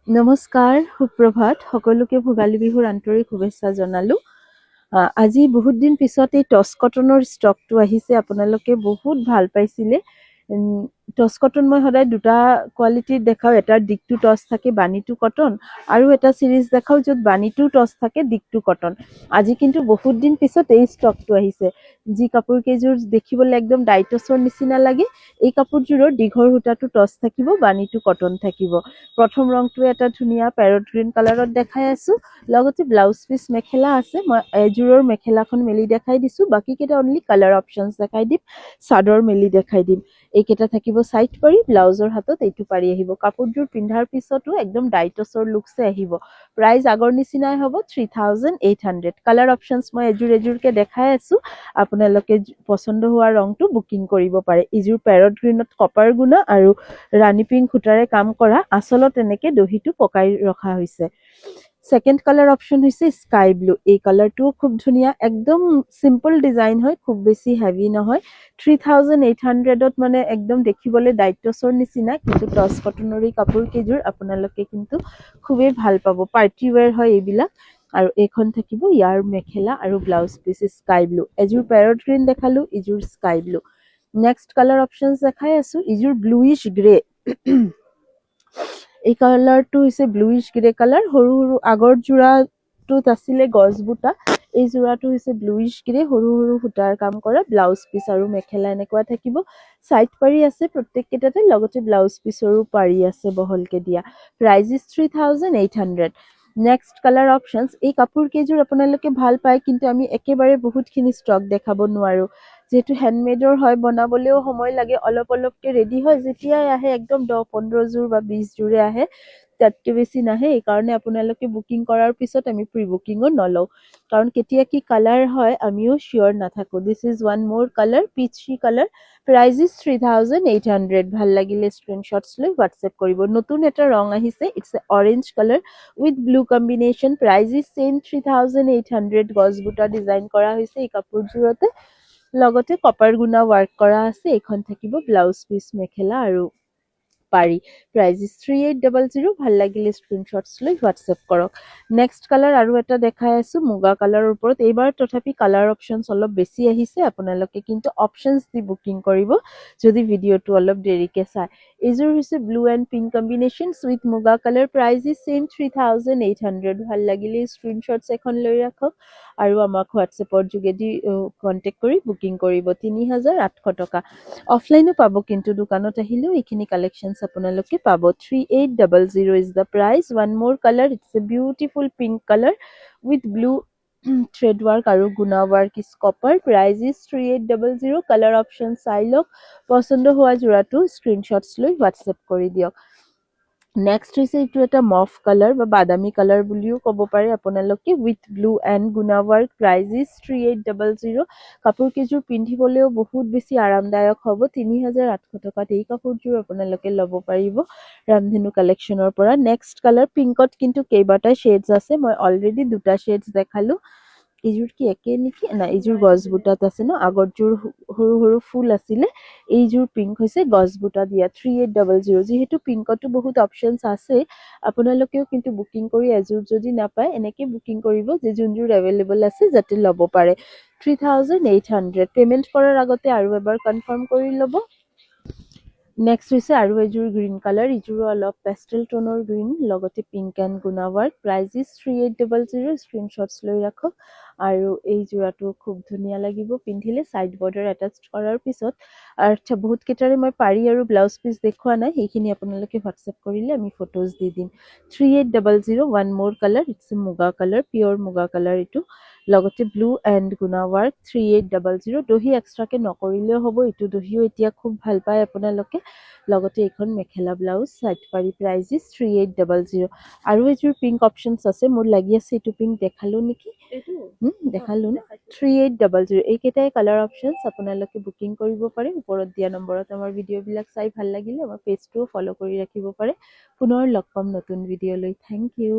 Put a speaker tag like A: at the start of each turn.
A: নমস্কাৰ, সুপ্ৰভাত। সকলোকে ভোগালী বিহুৰ আন্তৰিক শুভেচ্ছা জনালোঁ। আজি বহুত দিন পিছত এই টচ কটনৰ ষ্টকটো আহিছে। আপোনালোকে বহুত ভাল পাইছিলে। টচ কটন মই সদায় দুটা কোৱালিটিৰ দেখাওঁ। এটাৰ দিকটো টচ থাকে, বাণীটো কটন, আৰু এটা চিৰিজ দেখাওঁ য'ত বাণীটো টচ থাকে, দিকটো কটন। আজি কিন্তু বহুত দিন পিছত এই ষ্টকটো আহিছে। যি কাপোৰ কেইযোৰ দেখিবলৈ একদম ডাইটছৰ নিচিনা লাগে, এই কাপোৰযোৰৰ দীঘৰ সূতাটো টচ থাকিব, বাণীটো কটন থাকিব। প্ৰথম ৰংটো এটা ধুনীয়া পেৰট গ্ৰীণ কালাৰত দেখাই আছো। লগতে ব্লাউজ পিচ মেখেলা আছে। মই এযোৰৰ মেখেলাখন মেলি দেখাই দিছো, বাকী কেইটা অনলি কালাৰ অপশ্যনছ দেখাই দিম, চাদৰ মেলি দেখাই দিম। এইকেইটা থাকিব চাইড পাৰি, ব্লাউজৰ হাতত এইটো পাৰি আহিব। কাপোৰযোৰ পিন্ধাৰ পিছতো একদম ডাইটছৰ লুকছে আহিব। প্ৰাইচ আগৰ নিচিনাই হ'ব, 3800। কালাৰ অপশ্যনছ মই এযোৰকে দেখাই আছো। আপোনালোকে পচন্দ হোৱা ৰংটো বুকিং কৰিব পাৰে। ইযোৰ পেৰট গ্ৰীণত কপাৰ গুণা আৰু ৰাণী পিংক সূতাৰে কাম কৰা, আচলত এনেকে দহিটো পকাই ৰখা হৈছে। সেকেন্ড কালাৰ অপশ্যন হৈছে স্কাই ব্লু। এই কালাৰটোও খুব ধুনীয়া, একদম চিম্পল ডিজাইন হয়, খুব বেছি হেভি নহয়। 3800ত মানে একদম দেখিবলৈ ডাইটছৰ নিচিনা, কিন্তু টচ কটনৰ এই কাপোৰ কেইযোৰ আপোনালোকে কিন্তু খুবেই ভাল পাব। পাৰ্টি ৱেৰ হয় এইবিলাক। আৰু এইখন থাকিব ইয়াৰ মেখেলা আৰু ব্লাউজ পিচ স্কাই ব্লু। এযোৰ পেৰট গ্ৰীণ দেখালো, ইযোৰ sky blue. Next colour options দেখাই আছো। ইযোৰ ব্লুইশ গ্ৰে। এই কালাৰটো হৈছে ব্লুইশ গ্ৰে কালাৰ। সৰু সৰু আগৰ যোৰাটোত আছিলে গছ বুটা, এই যোৰাটো হৈছে ব্লুইশ গ্ৰে, সৰু সৰু সূতাৰ কাম কৰা। ব্লাউজ পিচ আৰু মেখেলা এনেকুৱা থাকিব। চাইড পাৰি আছে প্ৰত্যেক কেইটাতে, লগতে ব্লাউজ পিচৰো পাৰি আছে বহলকে দিয়া। Price is 3800। Next colour options. এই কাপোৰ কেইযোৰ আপোনালোকে ভাল পায়, কিন্তু আমি একেবাৰে বহুতখিনি ষ্টক দেখাব নোৱাৰো। যিহেতু হেণ্ডমেডৰ হয়, বনাবলৈও সময় লাগে, অলপ অলপকে ৰেডি হয়। যেতিয়াই আহে একদম 10-15 যোৰ বা 20 যোৰে আহে, তাতকে বেছি নাহে। এইকাৰণে আপোনালোকে বুকিং কৰাৰ পিছত আমি প্ৰি বুকিঙো নলওঁ, কাৰণ কেতিয়া কি কালাৰ হয় আমিও চিয়ৰ নাথাকো। This is one more colour, peachy colour. Price is 3800। ভাল লাগিলে স্ক্ৰীনশ্বটছ লৈ হোৱাটছএপ কৰিব। নতুন এটা ৰং আহিছে, it's orange colour with blue combination. Price is same 3800। গছ বুটা ডিজাইন কৰা হৈছে এই কাপোৰযোৰতে, লগতে কপাৰ গুণা ৱাৰ্ক কৰা আছে। এইখন থাকিব ব্লাউজ পিচ মেখেলা আৰু পাৰি। Price is 3800। ভাল লাগিলে স্ক্ৰীনশ্বটছ লৈ হোৱাটছএপ কৰক। নেক্সট কালাৰ আৰু এটা দেখাই আছো, মুগা কালাৰৰ ওপৰত। এইবাৰ তথাপি কালাৰ অপশ্যনছ অলপ বেছি আহিছে। আপোনালোকে কিন্তু অপশ্যনছ দি বুকিং কৰিব যদি ভিডিঅ'টো অলপ দেৰিকে চায়। এইযোৰ হৈছে blue and pink combination with মুগা কালাৰ। Price is same 3800। ভাল লাগিলে স্ক্ৰীনশ্বটছ এখন লৈ ৰাখক আৰু আমাক হোৱাটছএপৰ যোগেদি কণ্টেক্ট কৰি বুকিং কৰিব। 3800 টকা। অফলাইনো পাব, কিন্তু দোকানত আহিলেও এইখিনি কালেকশ্যনছ আপোনালোকে পাব। 3800 is the price. One more colour, it's a beautiful pink colour with blue thread work আৰু গুণা work is copper. Price is 3800। Colour option চাই লওক, পচন্দ হোৱা যোৰাটো স্ক্ৰীনশ্বটছ লৈ হোৱাটছএপ কৰি দিয়ক। নেক্সট হৈছে এইটো এটা মফ কালাৰ বা বাদামী কালাৰ বুলিও ক'ব পাৰে আপোনালোকে, উইথ ব্লু এণ্ড গুণা ৱাৰ্ক। Price is 3800। কাপোৰ কেইযোৰ পিন্ধিবলৈও বহুত বেছি আৰামদায়ক হ'ব। 3800 টকাত এই কাপোৰযোৰ আপোনালোকে ল'ব পাৰিব ৰামধেনু কালেকশ্যনৰ পৰা। নেক্সট কালাৰ পিংকত কিন্তু কেইবাটা শ্বেডছ আছে। মই অলৰেডি দুটা শ্বেডছ দেখালো। এইযোৰ কি একে নেকি? না, এইযোৰ গছ বুটাত আছে ন, আগৰযোৰ সৰু সৰু ফুল আছিলে। এইযোৰ পিংক হৈছে গছ বুটা দিয়া। 3800। যিহেতু পিংকতো বহুত অপশ্যনছ আছে, আপোনালোকেও কিন্তু বুকিং কৰি এযোৰ যদি নাপায় এনেকে বুকিং কৰিব যে যোনযোৰ এভেইলেবল আছে যাতে ল'ব পাৰে। 3800। পেমেণ্ট কৰাৰ আগতে আৰু এবাৰ কনফাৰ্ম কৰি ল'ব। নেক্সট হৈছে আৰু এযোৰ গ্ৰীণ কালাৰ। ইযোৰো অলপ পেষ্টেল টোনৰ গ্ৰীণ, লগতে পিংক এণ্ড গুণা ৱাৰ্ক। Price is 3800। স্ক্ৰীনশ্বটছ লৈ ৰাখক। আৰু এই যোৰাটো খুব ধুনীয়া লাগিব পিন্ধিলে। চাইড বৰ্ডাৰ এটাচ কৰাৰ পিছত আচ্ছা, বহুত কেইটাৰে মই পাৰি আৰু ব্লাউজ পিচ দেখুওৱা নাই, সেইখিনি আপোনালোকে হোৱাটছএপ কৰিলে আমি ফটোজ দি দিম। 3800। ওৱান মোৰ কালাৰ, ইটছ এ মুগা কালাৰ, পিয়ৰ মুগা কালাৰ এইটো, লগতে ব্লু এণ্ড গুণা ৱাৰ্ক। 3800। দহি এক্সট্ৰাকে নকৰিলেও হ'ব, এইটো দহিও এতিয়া খুব ভাল পায় আপোনালোকে। লগতে এইখন মেখেলা ব্লাউজ চাইড পাৰি। Price is 3800। আৰু এযোৰ পিংক অপশ্যনছ আছে, মোৰ লাগি আছে এইটো পিংক দেখালো নেকি? দেখালো ন? 3800। এইকেইটাই কালাৰ অপশ্যনছ। আপোনালোকে বুকিং কৰিব পাৰে। ওপৰত দিয়া নম্বৰত আমাৰ ভিডিঅ'বিলাক চাই ভাল লাগিলে আমাৰ পেজটোও ফ'ল' কৰি ৰাখিব পাৰে। পুনৰ লগ পাম নতুন ভিডিঅ' লৈ। Thank U.